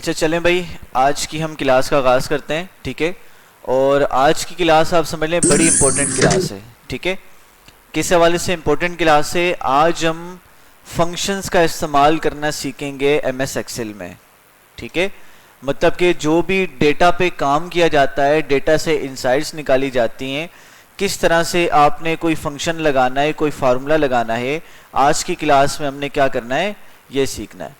अच्छा चलें भाई, आज की हम क्लास का आगाज़ करते हैं। ठीक है, और आज की क्लास आप समझ लें बड़ी इंपॉर्टेंट क्लास है। ठीक है, किस हवाले से इंपॉर्टेंट क्लास है? आज हम फंक्शंस का इस्तेमाल करना सीखेंगे एमएस एक्सेल में। ठीक है, मतलब कि जो भी डेटा पे काम किया जाता है, डेटा से इंसाइट्स निकाली जाती हैं, किस तरह से आपने कोई फंक्शन लगाना है, कोई फार्मूला लगाना है, आज की क्लास में हमने क्या करना है ये सीखना है।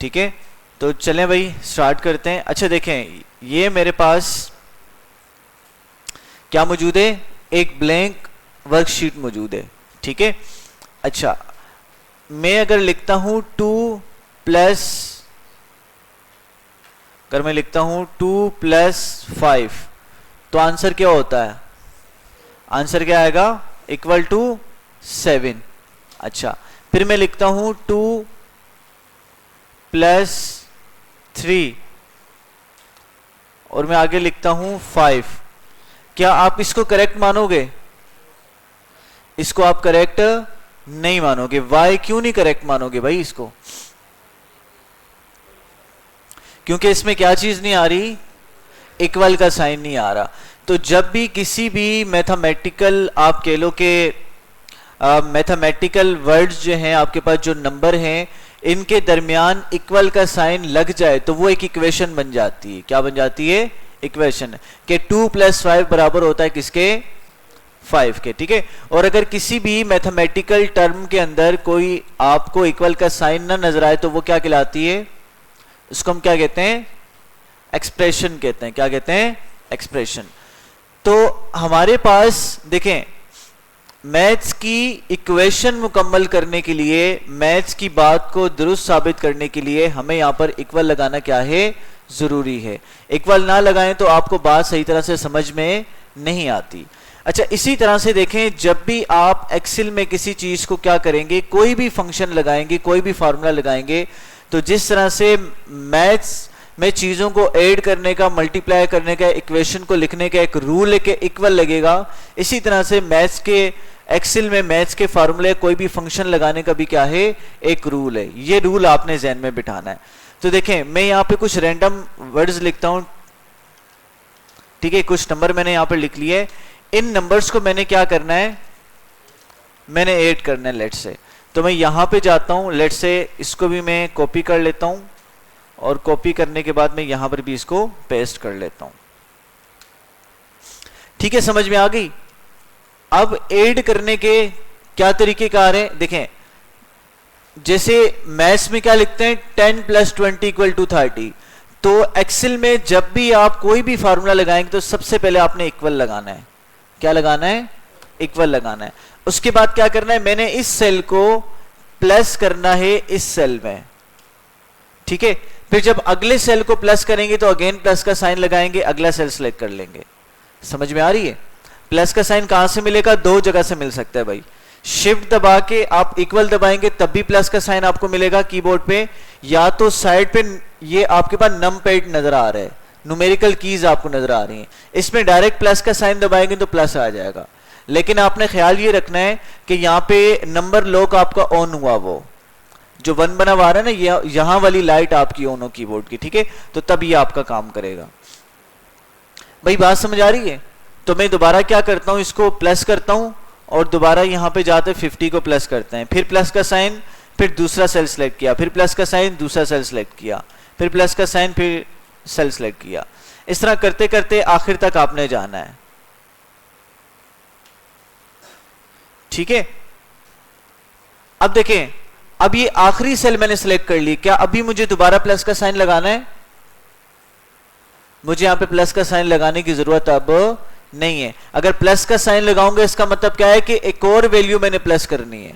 ठीक है, तो चलें भाई स्टार्ट करते हैं। अच्छा देखें, ये मेरे पास क्या मौजूद है? एक ब्लैंक वर्कशीट मौजूद है। ठीक है, अच्छा मैं अगर लिखता हूं 2 प्लस, अगर मैं लिखता हूं 2 प्लस 5 तो आंसर क्या होता है? आंसर क्या आएगा? Equal to 7। अच्छा, फिर मैं लिखता हूं 2 प्लस 3 और मैं आगे लिखता हूं 5। क्या आप इसको करेक्ट मानोगे? इसको आप करेक्ट नहीं मानोगे। वाई क्यों नहीं करेक्ट मानोगे भाई इसको? क्योंकि इसमें क्या चीज नहीं आ रही? इक्वल का साइन नहीं आ रहा। तो जब भी किसी भी मैथमेटिकल, आप कह लो कि मैथमेटिकल वर्ड्स जो हैं, आपके पास जो नंबर हैं, इनके दरमियान इक्वल का साइन लग जाए तो वो एक इक्वेशन बन जाती है। क्या बन जाती है? इक्वेशन। कि 2 प्लस 5 बराबर होता है किसके? 5 के। ठीक है, और अगर किसी भी मैथमेटिकल टर्म के अंदर कोई आपको इक्वल का साइन ना नजर आए तो वो क्या कहलाती है? उसको हम क्या कहते हैं? एक्सप्रेशन कहते हैं। क्या कहते हैं? एक्सप्रेशन। तो हमारे पास देखें, मैथ्स की इक्वेशन मुकम्मल करने के लिए, मैथ्स की बात को दुरुस्त साबित करने के लिए हमें यहां पर इक्वल लगाना क्या है? जरूरी है। इक्वल ना लगाएं तो आपको बात सही तरह से समझ में नहीं आती। अच्छा, इसी तरह से देखें, जब भी आप एक्सेल में किसी चीज को क्या करेंगे, कोई भी फंक्शन लगाएंगे, कोई भी फार्मूला लगाएंगे, तो जिस तरह से मैथ्स में चीजों को ऐड करने का, मल्टीप्लाई करने का, इक्वेशन को लिखने का एक रूल है कि इक्वल लगेगा, इसी तरह से मैथ्स के एक्सेल में मैथ्स के फार्मूले, कोई भी फंक्शन लगाने का भी क्या है? एक रूल है। ये रूल आपने ज़हन में बिठाना है। तो देखें, मैं यहां पे कुछ रैंडम वर्ड्स लिखता हूं। ठीक है, कुछ नंबर मैंने यहां पर लिख लिए। इन नंबर्स को मैंने क्या करना है? मैंने ऐड करना है लेट से। तो मैं यहां पे जाता हूं, लेट से इसको भी मैं कॉपी कर लेता हूं, और कॉपी करने के बाद मैं यहां पर भी इसको पेस्ट कर लेता हूं। ठीक है, समझ में आ गई? अब ऐड करने के क्या तरीकेकार हैं देखें। जैसे मैथ्स में क्या लिखते हैं? 10 प्लस 20 इक्वल टू 30। तो एक्सेल में जब भी आप कोई भी फार्मूला लगाएंगे तो सबसे पहले आपने इक्वल लगाना है। क्या लगाना है? इक्वल लगाना है। उसके बाद क्या करना है? मैंने इस सेल को प्लस करना है इस सेल में। ठीक है, फिर जब अगले सेल को प्लस करेंगे तो अगेन प्लस का साइन लगाएंगे, अगला सेल सिलेक्ट कर लेंगे। समझ में आ रही है? प्लस का साइन कहां से मिलेगा? दो जगह से मिल सकता है भाई। शिफ्ट दबा के आप इक्वल दबाएंगे तब भी प्लस का साइन आपको मिलेगा कीबोर्ड पे, या तो साइड पे ये आपके पास नम पैड नजर आ रहा है, न्यूमेरिकल कीज आपको नजर आ रही हैं, इसमें डायरेक्ट प्लस का साइन दबाएंगे तो प्लस आ जाएगा। लेकिन आपने ख्याल ये रखना है कि यहाँ पे नंबर लॉक आपका ऑन हुआ, वो जो 1 बना हुआ है ना, यहां वाली लाइट आपकी ऑन हो कीबोर्ड की। ठीक है, तो तब ये आपका काम करेगा। भाई बात समझ आ रही है? तो मैं दोबारा क्या करता हूं, इसको प्लस करता हूं और दोबारा यहां पे जाते 50 को प्लस करते हैं, फिर प्लस का साइन, फिर दूसरा सेल सिलेक्ट किया, फिर प्लस का साइन, दूसरा सेल सिलेक्ट किया, फिर प्लस का साइन, फिर सेल सिलेक्ट किया। इस तरह करते करते आखिर तक आपने जाना है। ठीक है, अब देखें, अब ये आखिरी सेल मैंने सिलेक्ट कर ली। क्या अभी मुझे दोबारा प्लस का साइन लगाना है? मुझे यहां पे प्लस का साइन लगाने की जरूरत अब नहीं है। अगर प्लस का साइन लगाऊंगा इसका मतलब क्या है कि एक और वैल्यू मैंने प्लस करनी है।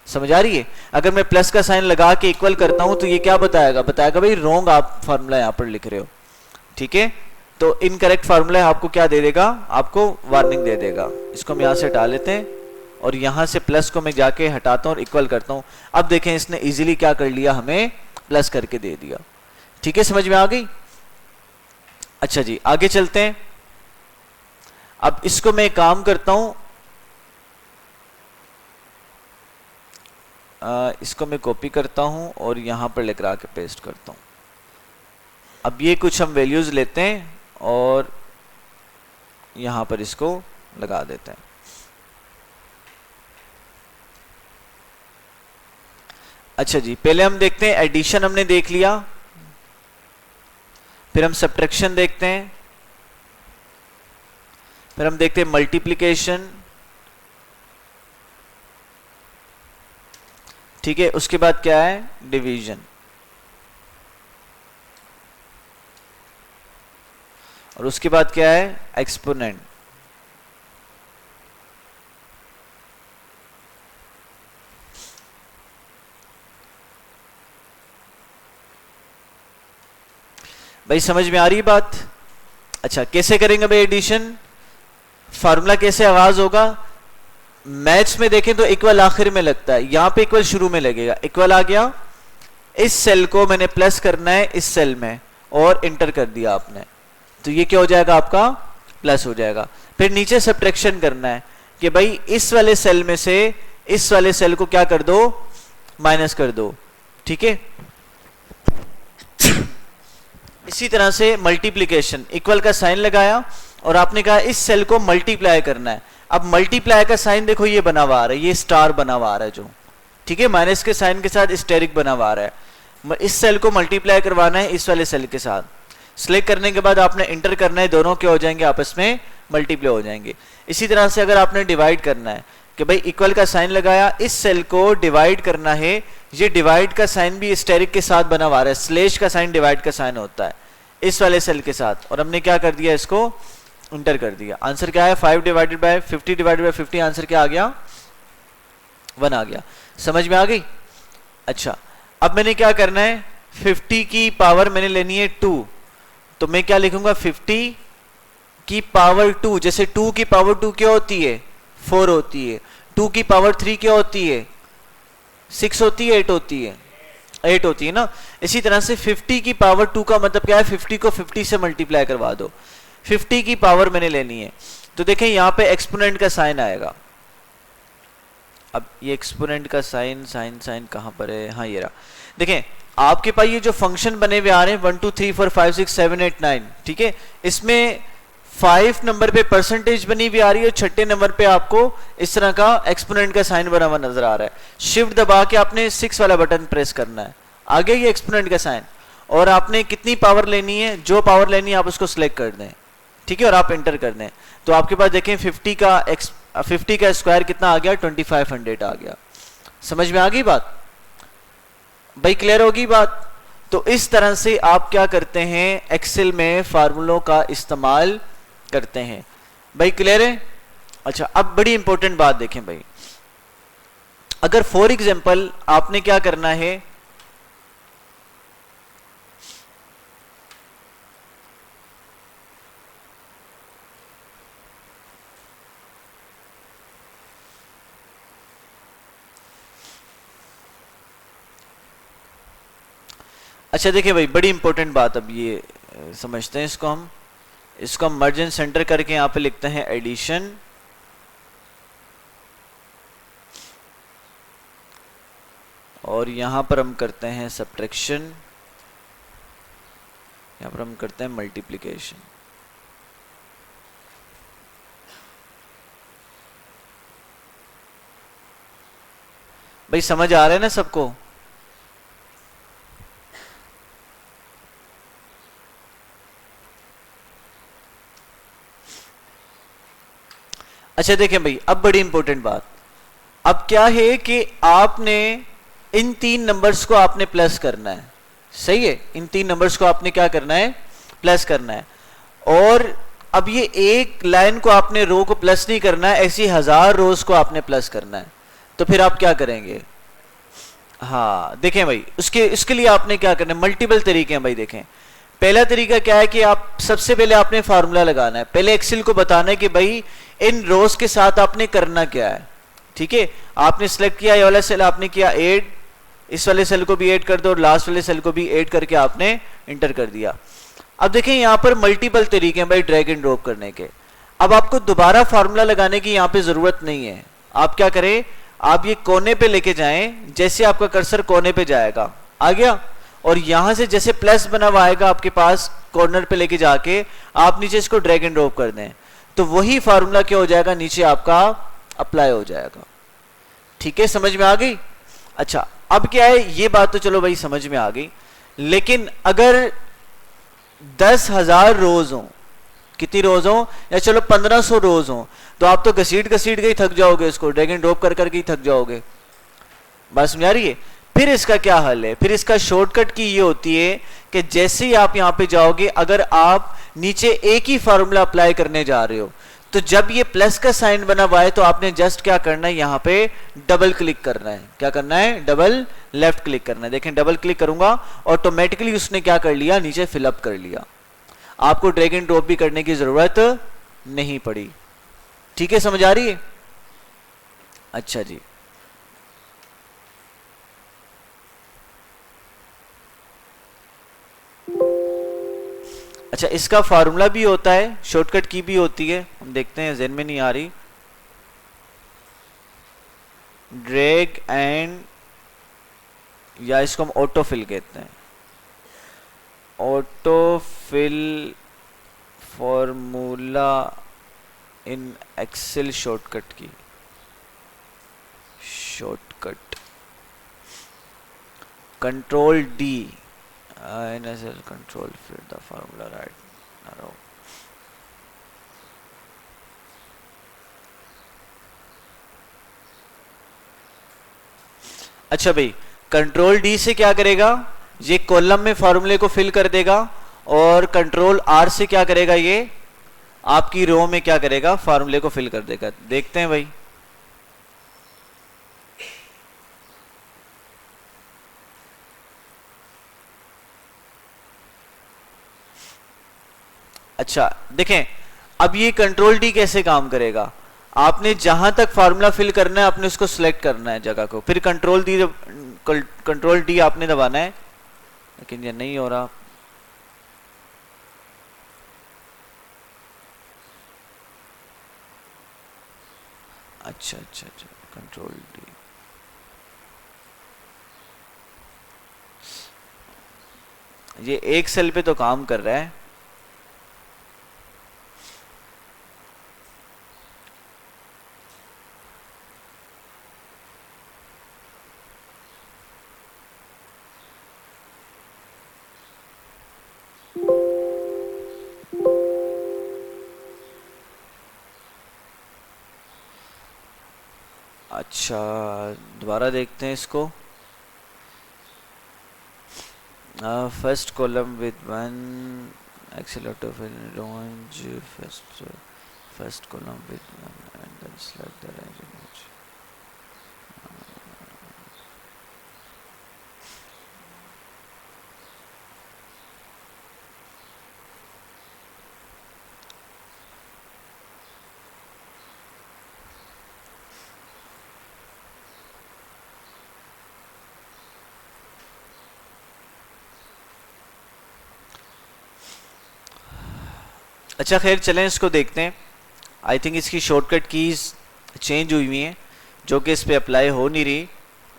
समझ आ रही है? अगर मैं प्लस का साइन लगा के इक्वल करता हूं तो ये क्या बताएगा? बताएगा भाई रॉन्ग आप फार्मूला यहां पर लिख रहे हो। ठीक है, तो इनकरेक्ट फार्मूला आपको क्या दे देगा? आपको वार्निंग दे देगा। इसको हम यहां से हटा लेते हैं और यहां से प्लस को मैं जाके हटाता हूं और इक्वल करता हूं। अब देखें, इसने इजीली क्या कर लिया? हमें प्लस करके दे दिया। ठीक है, समझ में आ गई? अच्छा जी, आगे चलते हैं। अब इसको मैं काम करता हूं, इसको मैं कॉपी करता हूं और यहां पर लेकर आके पेस्ट करता हूं। अब ये कुछ हम वैल्यूज लेते हैं और यहां पर इसको लगा देते हैं। अच्छा जी, पहले हम देखते हैं एडिशन हमने देख लिया, फिर हम सब्ट्रैक्शन देखते हैं, फिर हम देखते हैं मल्टीप्लिकेशन, ठीक है, उसके बाद क्या है डिवीजन, और उसके बाद क्या है एक्सपोनेंट। भाई समझ में आ रही बात? अच्छा, कैसे करेंगे भाई एडिशन? फार्मूला कैसे आगाज होगा? मैथ्स में देखें तो इक्वल आखिर में लगता है, यहां पे इक्वल शुरू में लगेगा। इक्वल आ गया, इस सेल को मैंने प्लस करना है इस सेल में और इंटर कर दिया आपने, तो ये क्या हो जाएगा आपका प्लस हो जाएगा। फिर नीचे सब्ट्रैक्शन करना है कि भाई इस वाले सेल में से इस वाले सेल को क्या कर दो माइनस कर दो, ठीक है। इसी तरह से मल्टीप्लिकेशन, इक्वल का साइन लगाया और आपने कहा इस सेल को मल्टीप्लाई करना है। अब मल्टीप्लाई का साइन देखो ये बना हुआ आ रहा है, ये स्टार बना हुआ आ रहा है जो, ठीक है, माइनस के साइन के साथ स्टेरिक बना हुआ आ रहा है। इस सेल को मल्टीप्लाई करवाना है इस वाले सेल के साथ। सिलेक्ट करने के बाद आपने इंटर करना है, दोनों क्या हो जाएंगे आपस में मल्टीप्लाई हो जाएंगे। इसी तरह से अगर आपने डिवाइड करना है कि भाई इक्वल का साइन लगाया, इस सेल को डिवाइड करना है, ये डिवाइड का साइन भी स्टेरिक के साथ बना हुआ है, स्लेश का साइन डिवाइड का साइन होता है इस वाले सेल के साथ, और हमने क्या कर दिया इसको इंटर कर दिया। आंसर क्या है 5 divided by 50 divided by 50, answer क्या आ गया 1 आ गया। समझ में आ गई? अच्छा, अब मैंने क्या करना है 50 की पावर मैंने लेनी है 2, तो मैं क्या लिखूंगा 50 की पावर 2, जैसे 2 की पावर 2 क्या होती है 4 होती है, 2 की पावर 3 क्या होती है 6 होती है 8 होती है 8 होती है ना। इसी तरह से 50 की पावर 2 का मतलब क्या है 50 को 50 से मल्टीप्लाई करवा दो, 50 की पावर मैंने लेनी है। तो देखें यहां पे एक्सपोनेंट का साइन आएगा। अब ये एक्सपोनेंट का साइन साइन साइन कहां पर है, हाँ ये रहा। देखें आपके पास ये जो फंक्शन बने हुए आ रहे हैं 1 2 3 4 5 6 7 8 9, ठीक है, इसमें 5 नंबर पे परसेंटेज बनी हुई आ रही है, छठे नंबर पे आपको इस तरह का एक्सपोनेंट का साइन बना हुआ नजर आ रहा है। शिफ्ट दबा के आपने 6 वाला बटन प्रेस करना है, आगे ये एक्सपोनेंट का साइन, और आपने कितनी पावर लेनी है, जो पावर लेनी है आप उसको सिलेक्ट कर दें, ठीक है, और आप एंटर कर दें। तो आपके पास देखें 50 का स्क्वायर कितना आ गया 2500 आ गया। समझ में आ गई बात भाई? क्लियर होगी बात? तो इस तरह से आप क्या करते हैं एक्सेल में फार्मूलों का इस्तेमाल करते हैं भाई। क्लियर है? अच्छा, अब बड़ी इंपॉर्टेंट बात देखें भाई, अगर फॉर एग्जांपल आपने क्या करना है, अच्छा देखिए भाई बड़ी इंपॉर्टेंट बात, अब ये समझते हैं इसको हम मर्ज एंड सेंटर करके यहां पे लिखते हैं एडिशन, और यहां पर हम करते हैं सब्ट्रैक्शन, यहां पर हम करते हैं मल्टीप्लिकेशन। भाई समझ आ रहा है ना सबको? अच्छा देखें भाई, अब बड़ी इंपॉर्टेंट बात, अब क्या है कि आपने इन 3 नंबर्स को आपने प्लस करना है, सही है, इन 3 नंबर्स को आपने क्या करना है प्लस करना है। और अब ये एक लाइन को आपने रो को प्लस नहीं करना है, ऐसी 1000 रोज को आपने प्लस करना है। तो फिर आप क्या करेंगे, हाँ देखें भाई, उसके लिए आपने क्या करना है, मल्टीपल तरीके हैं भाई। देखें पहला तरीका क्या है कि आप सबसे पहले आपने फार्मूला लगाना है, पहले एक्सेल को बताना है कि भाई इन रोज के साथ आपने करना क्या है, ठीक है। आपने सिलेक्ट किया ये वाला सेल, आपने किया ऐड, इस वाले सेल को भी ऐड कर दो और लास्ट वाले सेल को भी ऐड करके आपने इंटर कर दिया। अब देखें यहां पर मल्टीपल तरीके हैं भाई ड्रैग एंड ड्रॉप करने के। अब आपको दोबारा फार्मूला लगाने की यहां पे जरूरत नहीं है। आप क्या करें, आप ये कोने पे लेके जाएं, जैसे आपका कर्सर कोने पे जाएगा आ गया, और यहां से जैसे प्लस बना हुआ आएगा आपके पास कॉर्नर पे लेके जाके आप नीचे इसको ड्रैग एंड ड्रॉप कर दें, तो वही फार्मूला क्या हो जाएगा, नीचे आपका अप्लाई हो जाएगा। ठीक है, समझ में आ गई। अच्छा, अब क्या है, ये बात तो चलो भाई समझ में आ गई, लेकिन अगर 10,000 रोज हो, कितनी रोज हो, या चलो 1500 रोज हो, तो आप तो घसीट घसीट के ही थक जाओगे, इसको ड्रैग एंड ड्रॉप कर करके ही थक जाओगे। बात समझ आ रही है। फिर इसका क्या हल है, फिर इसका शॉर्टकट की ये होती है कि जैसे ही आप यहां पे जाओगे, अगर आप नीचे एक ही फार्मूला अप्लाई करने जा रहे हो, तो जब ये प्लस का साइन बना हुआ है तो आपने जस्ट क्या करना है, यहां पे डबल क्लिक करना है। क्या करना है, डबल लेफ्ट क्लिक करना है। देखें डबल क्लिक करूंगा, ऑटोमेटिकली उसने क्या कर लिया, नीचे फिलअप कर लिया, आपको ड्रैग एंड ड्रॉप भी करने की जरूरत नहीं पड़ी। ठीक है, समझ आ रही है। अच्छा जी, अच्छा इसका फार्मूला भी होता है, शॉर्टकट की भी होती है, हम देखते हैं, जेन में नहीं आ रही। ड्रैग एंड, या इसको हम ऑटोफिल कहते हैं, autofill formula in Excel shortcut की, शॉर्टकट कंट्रोल डी, कंट्रोल फिर द फार्मूला राइट arrow। अच्छा भाई, कंट्रोल डी से क्या करेगा, ये कॉलम में फार्मूले को फिल कर देगा, और कंट्रोल आर से क्या करेगा, ये आपकी रो में क्या करेगा, फार्मूले को फिल कर देगा। देखते हैं भाई, अच्छा देखें, अब ये कंट्रोल डी कैसे काम करेगा, आपने जहां तक फार्मूला फिल करना है आपने उसको सिलेक्ट करना है जगह को, फिर कंट्रोल डी आपने दबाना है, लेकिन ये नहीं हो रहा। अच्छा अच्छा अच्छा, कंट्रोल डी, ये एक सेल पे तो काम कर रहा है। अच्छा, दोबारा देखते हैं इसको। First column with one Excel autofill launch, first column with one and then select the range image. अच्छा खैर चलें इसको देखते हैं। आई थिंक इसकी शॉर्टकट कीज चेंज हुई हैं जो कि इस पे अप्लाई हो नहीं रही।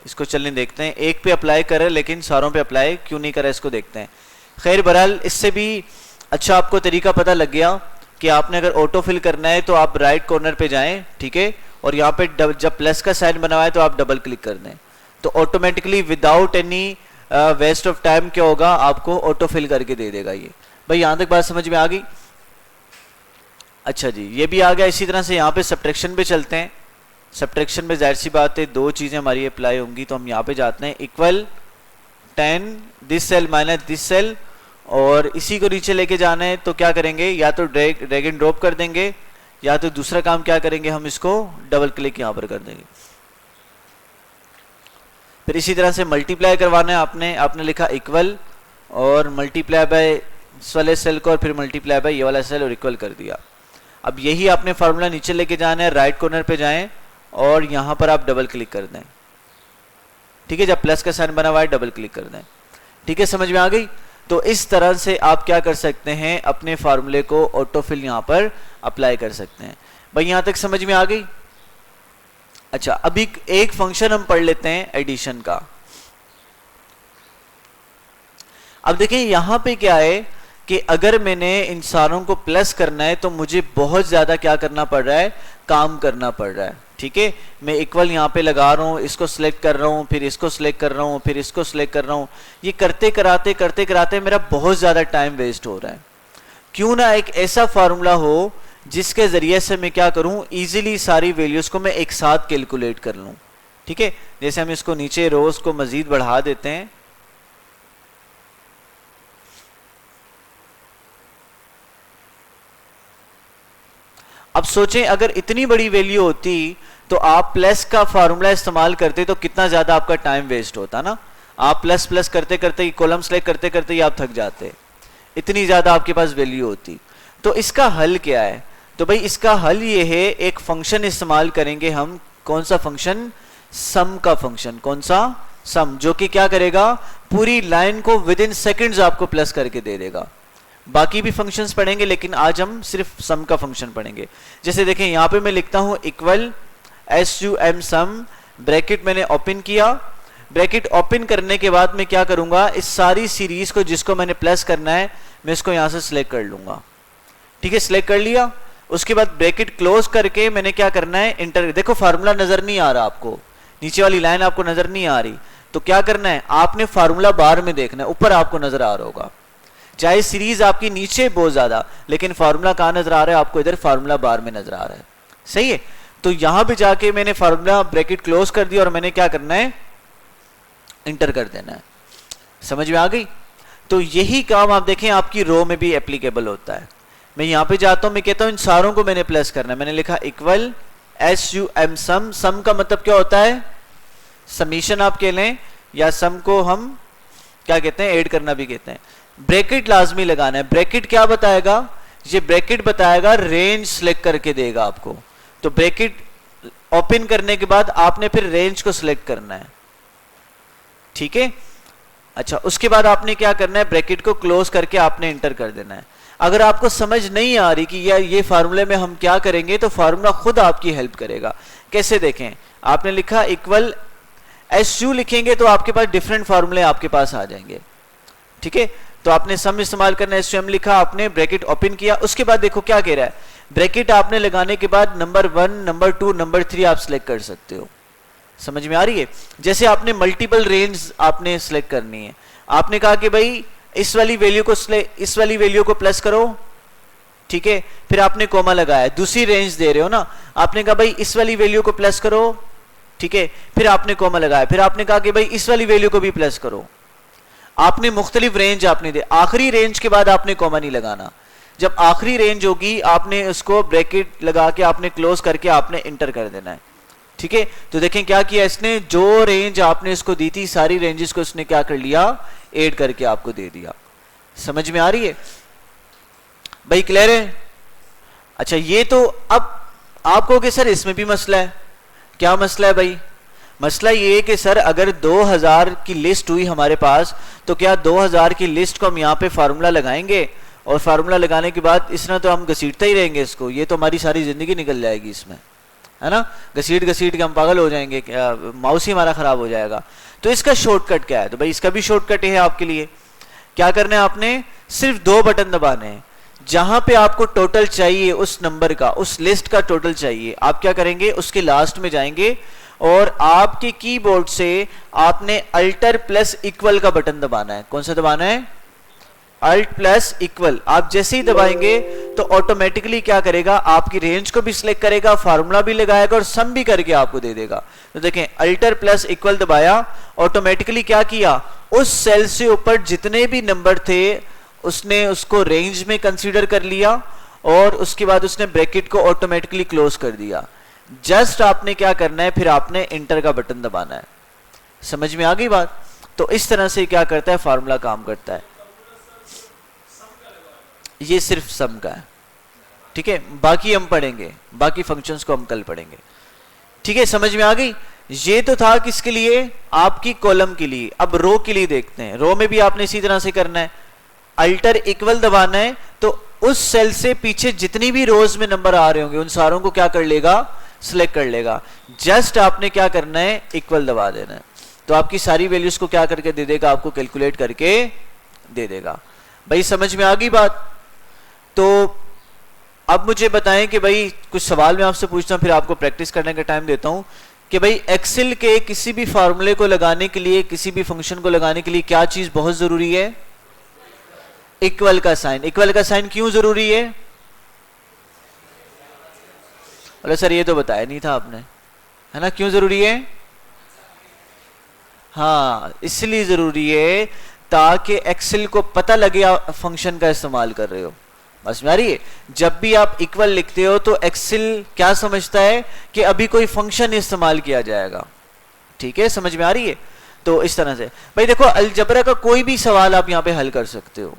इसको चलने देखते हैं, एक पे अप्लाई करे लेकिन सारों पे अप्लाई क्यों नहीं करे, इसको देखते हैं। खैर बहरहाल इससे भी अच्छा आपको तरीका पता लग गया कि आपने अगर ऑटो फिल करना है तो आप राइट कॉर्नर पे जाएं, ठीक है, और यहाँ पे जब प्लस का साइन बना हुआ है तो आप डबल क्लिक कर दें, तो automatically without any waste of time क्या होगा, आपको ऑटो फिल करके दे देगा ये। भाई यहाँ तक बात समझ में आ गई। अच्छा जी, ये भी आ गया। इसी तरह से यहाँ पे सब्ट्रैक्शन पे चलते हैं। सब्ट्रैक्शन में जाहिर सी बात है दो चीजें हमारी अप्लाई होंगी, तो हम यहाँ पे जाते हैं, equal 10 this cell minus this cell, और इसी को नीचे लेके जाना है तो क्या करेंगे, या तो ड्रैग एंड ड्रॉप कर देंगे, या तो दूसरा काम क्या करेंगे, हम इसको डबल क्लिक यहाँ पर कर देंगे। फिर इसी तरह से मल्टीप्लाई करवाना है, आपने लिखा इक्वल और मल्टीप्लाई बाय इस वाले सेल को, और फिर मल्टीप्लाई बाय ये वाला सेल और इक्वल कर दिया। अब यही आपने फार्मूला नीचे लेके जाना है, राइट कॉर्नर पे जाएं और यहां पर आप डबल क्लिक कर दें, ठीक है, जब प्लस का साइन बना हुआ है डबल क्लिक कर दें, ठीक है, समझ में आ गई। तो इस तरह से आप क्या कर सकते हैं, अपने फार्मूले को ऑटोफिल यहां पर अप्लाई कर सकते हैं। भाई यहां तक समझ में आ गई। अच्छा, अभी एक फंक्शन हम पढ़ लेते हैं एडिशन का। अब देखें यहां पे क्या है कि अगर मैंने इन सारों को प्लस करना है तो मुझे बहुत ज्यादा क्या करना पड़ रहा है, काम करना पड़ रहा है। ठीक है, मैं इक्वल यहाँ पे लगा रहा हूँ, इसको सिलेक्ट कर रहा हूँ, फिर इसको सिलेक्ट कर रहा हूँ, फिर इसको सिलेक्ट कर रहा हूँ। ये करते कराते मेरा बहुत ज्यादा टाइम वेस्ट हो रहा है। क्यों ना एक ऐसा फार्मूला हो जिसके जरिए से मैं क्या करूं, इजीली सारी वैल्यूज को मैं एक साथ कैलकुलेट कर लूं। ठीक है, जैसे हम इसको नीचे रोज को मजीद बढ़ा देते हैं। अब सोचें अगर इतनी बड़ी वैल्यू होती तो आप प्लस का फार्मूला इस्तेमाल करते तो कितना ज्यादा आपका टाइम वेस्ट होता ना। आप प्लस प्लस करते करते, कॉलम सेलेक्ट करते करते ही आप थक जाते, इतनी ज्यादा आपके पास वैल्यू होती। तो इसका हल क्या है? तो भाई इसका हल ये है, एक फंक्शन इस्तेमाल करेंगे हम। कौन सा फंक्शन? सम का फंक्शन। कौन सा? सम, जो कि क्या करेगा, पूरी लाइन को विद इन सेकेंड्स आपको प्लस करके दे देगा। बाकी भी फंक्शंस पढ़ेंगे लेकिन आज हम सिर्फ सम का फंक्शन पढ़ेंगे। जैसे देखें यहां पे मैं लिखता हूं इक्वल sum सम, ब्रैकेट मैंने ओपन किया। ब्रैकेट ओपन करने के बाद मैं क्या करूंगा, इस सारी सीरीज को जिसको मैंने प्लस करना है मैं इसको यहां से सिलेक्ट कर लूंगा। ठीक है, सिलेक्ट कर लिया। उसके बाद ब्रैकेट क्लोज करके मैंने क्या करना है, इंटर। देखो फार्मूला नजर नहीं आ रहा आपको, नीचे वाली लाइन आपको नजर नहीं आ रही, तो क्या करना है, आपने फार्मूला बार में देखना है, ऊपर आपको नजर आ रहा होगा। चाहे सीरीज आपकी नीचे बहुत ज्यादा, लेकिन फार्मूला कहां नजर आ रहा है आपको, इधर फार्मूला बार में नजर आ रहा है। सही है, तो यहां पे जाके मैंने फार्मूला ब्रैकेट क्लोज कर दिया और मैंने क्या करना है, इंटर कर देना है। समझ में आ गई? तो यही काम आप देखें आपकी रो में भी एप्लीकेबल होता है। मैं यहां पे जाता हूं, मैं कहता हूं इन सारों को मैंने प्लस करना है। मैंने लिखा इक्वल sum सम। सम का मतलब क्या होता है, समीशन आप कह लें, या सम को हम क्या कहते हैं, ऐड करना भी कहते हैं। ब्रैकेट लाजमी लगाना है। ब्रैकेट क्या बताएगा, ये ब्रैकेट बताएगा रेंज सिलेक्ट करके देगा आपको। तो ब्रैकेट ओपन करने के बाद आपने फिर रेंज को सिलेक्ट करना है। ठीक है, अच्छा, उसके बाद आपने क्या करना है, ब्रैकेट को क्लोज करके आपने इंटर कर देना है। अगर आपको समझ नहीं आ रही कि ये फार्मूले में हम क्या करेंगे, तो फार्मूला खुद आपकी हेल्प करेगा। कैसे देखें, आपने लिखा इक्वल SU लिखेंगे तो आपके पास डिफरेंट फार्मूले आपके पास आ जाएंगे। ठीक है, तो आपने सम इस्तेमाल करना है, SUM लिखा आपने, ब्रैकेट ओपन किया। उसके बाद देखो क्या कह रहा है, ब्रैकेट आपने लगाने के बाद नंबर 1, नंबर 2, नंबर 3 आप सिलेक्ट कर सकते हो। समझ में आ रही है? जैसे आपने मल्टीपल रेंज आपने सिलेक्ट करनी है, आपने कहा कि भाई इस वाली वैल्यू को प्लस करो। ठीक है, फिर आपने कोमा लगाया, दूसरी रेंज दे रहे हो ना, आपने कहा भाई इस वाली वैल्यू को प्लस करो। ठीक है, फिर आपने कोमा लगाया, फिर आपने कहा कि भाई इस वाली वैल्यू को भी प्लस करो। आपने मुख्तलिफ रेंज आपने दे, आखिरी रेंज के बाद आपने कोमा नहीं लगाना। जब आखिरी रेंज होगी आपने उसको ब्रैकेट लगा के आपने क्लोज करके आपने इंटर कर देना है। ठीक है, तो देखें क्या किया इसने, जो रेंज आपने इसको दी थी सारी रेंजेस को इसने क्या कर लिया, ऐड करके आपको दे दिया। समझ में आ रही है भाई, क्लियर है? अच्छा, ये तो अब आप कहोगे सर इसमें भी मसला है। क्या मसला है भाई? मसला ये है कि सर अगर 2000 की लिस्ट हुई हमारे पास, तो क्या 2000 की लिस्ट को हम यहाँ पे फार्मूला लगाएंगे और फार्मूला लगाने के बाद इस तरह तो हम घसीटते ही रहेंगे इसको, ये तो हमारी सारी जिंदगी निकल जाएगी इसमें, है ना। घसीट घसीट के हम पागल हो जाएंगे, माउस ही हमारा खराब हो जाएगा। तो इसका शॉर्टकट क्या है? तो भाई इसका भी शॉर्टकट है आपके लिए। क्या करना है, आपने सिर्फ 2 बटन दबाने हैं। जहां पे आपको टोटल चाहिए उस नंबर का, उस लिस्ट का टोटल चाहिए, आप क्या करेंगे, उसके लास्ट में जाएंगे और आपके कीबोर्ड से आपने अल्टर प्लस इक्वल का बटन दबाना है। कौन सा दबाना है? Alt plus equal. आप जैसे ही दबाएंगे तो ऑटोमेटिकली क्या करेगा, आपकी रेंज को भी सिलेक्ट करेगा, फार्मूला भी लगाएगा और सम भी करके आपको दे देगा। तो देखें अल्टर प्लस इक्वल दबाया, ऑटोमेटिकली क्या किया, उस सेल से ऊपर जितने भी नंबर थे उसने उसको रेंज में कंसीडर कर लिया और उसके बाद उसने ब्रैकेट को ऑटोमेटिकली क्लोज कर दिया। जस्ट आपने क्या करना है, फिर आपने इंटर का बटन दबाना है। समझ में आ गई बात? तो इस तरह से क्या करता है, फार्मूला काम करता है। ये सिर्फ सम का है। ठीक है, बाकी हम पढ़ेंगे, बाकी फंक्शंस को हम कल पढ़ेंगे। ठीक है, समझ में आ गई? ये तो था किसके लिए, आपकी कॉलम के लिए। अब रो के लिए देखते हैं। रो में भी आपने इसी तरह से करना है, अल्टर इक्वल दबाना है, तो उस सेल से पीछे जितनी भी रोज में नंबर आ रहे होंगे उन सारों को क्या कर लेगा, सिलेक्ट कर लेगा। जस्ट आपने क्या करना है, इक्वल दबा देना है, तो आपकी सारी वैल्यूज को क्या करके दे देगा, आपको कैलकुलेट करके दे देगा। भाई समझ में आ गई बात? तो अब मुझे बताएं कि भाई कुछ सवाल मैं आपसे पूछता हूं, फिर आपको प्रैक्टिस करने का टाइम देता हूं कि भाई एक्सेल के किसी भी फार्मूले को लगाने के लिए, किसी भी फंक्शन को लगाने के लिए क्या चीज बहुत जरूरी है? इक्वल का साइन। इक्वल का साइन क्यों जरूरी है? अरे सर ये तो बताया नहीं था आपने, है ना? क्यों जरूरी है? हाँ, इसलिए जरूरी है ताकि एक्सेल को पता लगे आप फंक्शन का इस्तेमाल कर रहे हो। बस में आ रही है? जब भी आप इक्वल लिखते हो तो एक्सेल क्या समझता है कि अभी कोई फंक्शन इस्तेमाल किया जाएगा। ठीक है, समझ में आ रही है? तो इस तरह से भाई देखो, अलजबरा का कोई भी सवाल आप यहाँ पे हल कर सकते हो,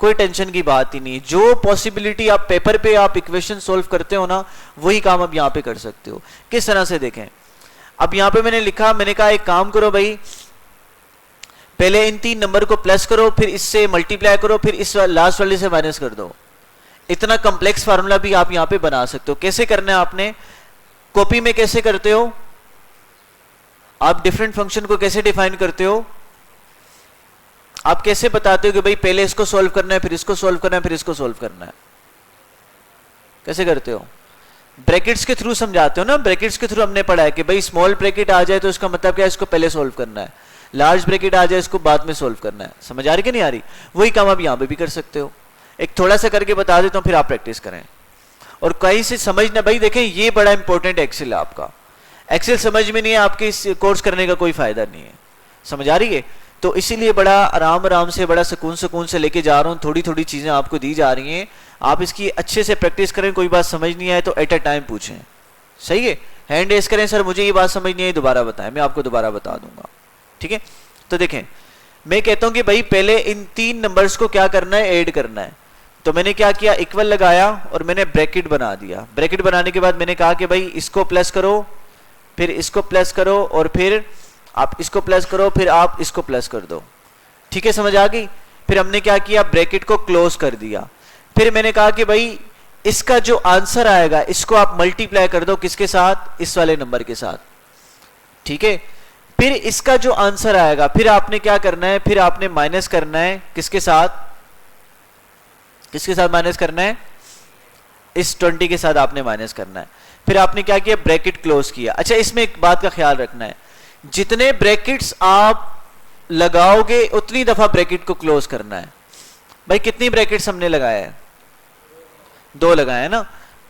कोई टेंशन की बात ही नहीं। जो पॉसिबिलिटी आप पेपर पे आप इक्वेशन सोल्व करते हो ना, वही काम आप यहाँ पे कर सकते हो। किस तरह से देखें, अब यहाँ पे मैंने लिखा, मैंने कहा एक काम करो भाई, पहले इन 3 नंबर को प्लस करो, फिर इससे मल्टीप्लाई करो, फिर इस लास्ट वाले से माइनस कर दो। इतना कॉम्प्लेक्स फार्मूला भी आप यहां पे बना सकते हो। कैसे करना है आपने? कॉपी में कैसे करते हो आप? डिफरेंट फंक्शन को कैसे डिफाइन करते हो आप? कैसे बताते हो कि भाई पहले इसको सॉल्व करना है, फिर इसको सॉल्व करना है, फिर इसको सॉल्व करना है? कैसे करते हो? ब्रैकेट्स के थ्रू समझाते हो ना। ब्रैकेट्स के थ्रू हमने पढ़ा है कि भाई स्मॉल ब्रैकेट आ जाए तो इसका मतलब क्या है, इसको पहले सॉल्व करना है, लार्ज ब्रैकेट आ जाए इसको बाद में सॉल्व करना है। समझ आ रही कि नहीं आ रही? वही काम आप यहां पे भी कर सकते हो। एक थोड़ा सा करके बता देता हूं, फिर आप प्रैक्टिस करें। और कहीं से समझना भाई, देखें ये बड़ा इंपॉर्टेंट एक्सेल है आपका। एक्सेल समझ में नहीं है आपके इस कोर्स करने का कोई फायदा नहीं है। समझ आ रही है? तो इसीलिए बड़ा आराम आराम से, बड़ा सुकून से लेके जा रहा हूं। थोड़ी थोड़ी चीजें आपको दी जा रही हैं, आप इसकी अच्छे से प्रैक्टिस करें। कोई बात समझ नहीं आए तो एट अ टाइम पूछें। सही है? हैंड रेस करें, सर मुझे ये बात समझ नहीं आई, दोबारा बताएं, मैं आपको दोबारा बता दूंगा। ठीक है? तो देखें, मैं कहता हूं कि भाई पहले इन 3 नंबर्स को क्या करना है, ऐड करना है। तो मैंने क्या किया, इक्वल लगाया और मैंने ब्रैकेट बना दिया। ब्रैकेट बनाने के बाद मैंने कहा कि भाई इसको प्लस करो, फिर इसको प्लस करो, और फिर आप इसको प्लस करो, फिर आप इसको प्लस कर दो। ठीक है, समझ आ गई? फिर हमने क्या किया, ब्रैकेट को क्लोज कर दिया। फिर मैंने कहा कि भाई इसका जो आंसर आएगा इसको आप मल्टीप्लाई कर दो, किसके साथ? इस वाले नंबर के साथ। ठीक है? फिर इसका जो आंसर आएगा, फिर आपने क्या करना है, फिर आपने माइनस करना है, किसके साथ? किसके साथ माइनस करना है? इस 20 के साथ आपने माइनस करना है। फिर आपने क्या किया, ब्रैकेट क्लोज किया। अच्छा, इसमें एक बात का ख्याल रखना है, जितने ब्रैकेट्स आप लगाओगे उतनी दफा ब्रैकेट को क्लोज करना है। भाई कितनी ब्रैकेट्स हमने लगाया है? 2 लगाए है ना।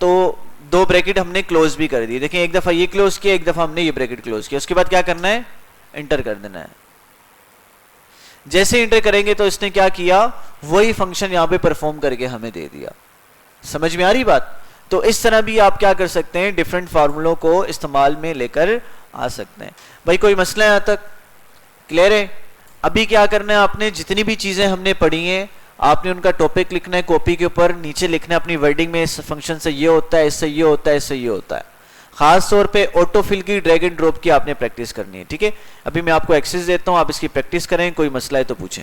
तो 2 ब्रैकेट हमने क्लोज भी कर दिए। देखिए, एक दफा ये क्लोज किया, एक दफा हमने ये ब्रैकेट क्लोज किया। उसके बाद क्या करना है, एंटर कर देना है। जैसे एंटर करेंगे तो इसने क्या किया, वही फंक्शन यहां पे परफॉर्म करके हमें दे दिया। समझ में आ रही बात? तो इस तरह भी आप क्या कर सकते हैं, डिफरेंट फार्मूलों को इस्तेमाल में लेकर आ सकते हैं। भाई कोई मसला है? यहां तक क्लियर है? अभी क्या करना है, आपने जितनी भी चीजें हमने पढ़ी हैं आपने उनका टॉपिक लिखना है कॉपी के ऊपर, नीचे लिखना है अपनी वर्डिंग में, इस फंक्शन से ये होता है, इससे ये होता है, इससे ये होता है। खास तौर पे ऑटोफिल की, ड्रैग एंड ड्रॉप की आपने प्रैक्टिस करनी है। ठीक है? अभी मैं आपको एक्सरसाइज देता हूं, आप इसकी प्रैक्टिस करें। कोई मसला है तो पूछें।